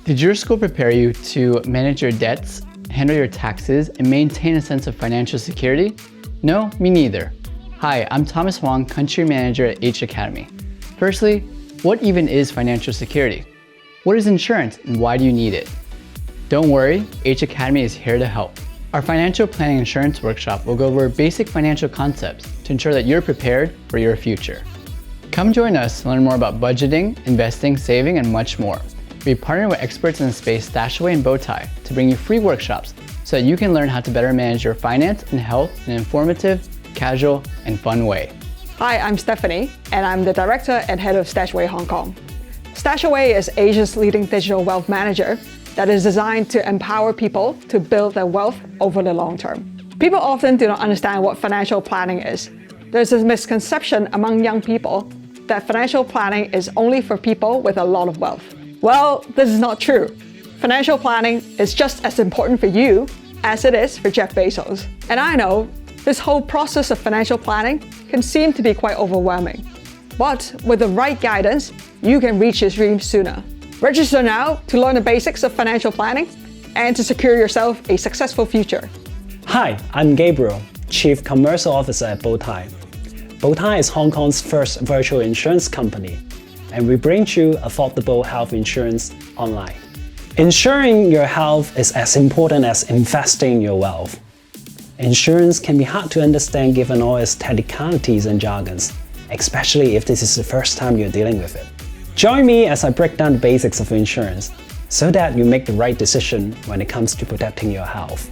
Did your school prepare you to manage your debts, handle your taxes, and maintain a sense of financial security? No, me neither. Hi, I'm Thomas Wong, Country Manager at H Academy. Firstly, what even is financial security? What is insurance and why do you need it? Don't worry, H Academy is here to help. Our financial planning insurance workshop will go over basic financial concepts to ensure that you're prepared for your future. Come join us to learn more about budgeting, investing, saving, and much more. We partner with experts in the space StashAway and Bowtie to bring you free workshops so that you can learn how to better manage your finance and health in an informative, casual, and fun way. Hi, I'm Stephanie, and I'm the Director and Head of StashAway Hong Kong. StashAway is Asia's leading digital wealth manager that is designed to empower people to build their wealth over the long term. People often do not understand what financial planning is. There's a misconception among young people that financial planning is only for people with a lot of wealth. Well, this is not true. Financial planning is just as important for you as it is for Jeff Bezos. And I know this whole process of financial planning can seem to be quite overwhelming. But with the right guidance, you can reach your dreams sooner. Register now to learn the basics of financial planning and to secure yourself a successful future. Hi, I'm Gabriel, Chief Commercial Officer at Bowtie. Bowtie is Hong Kong's first virtual insurance company, and we bring you affordable health insurance online. Ensuring your health is as important as investing in your wealth. Insurance can be hard to understand given all its technicalities and jargons, especially if this is the first time you're dealing with it. Join me as I break down the basics of insurance so that you make the right decision when it comes to protecting your health.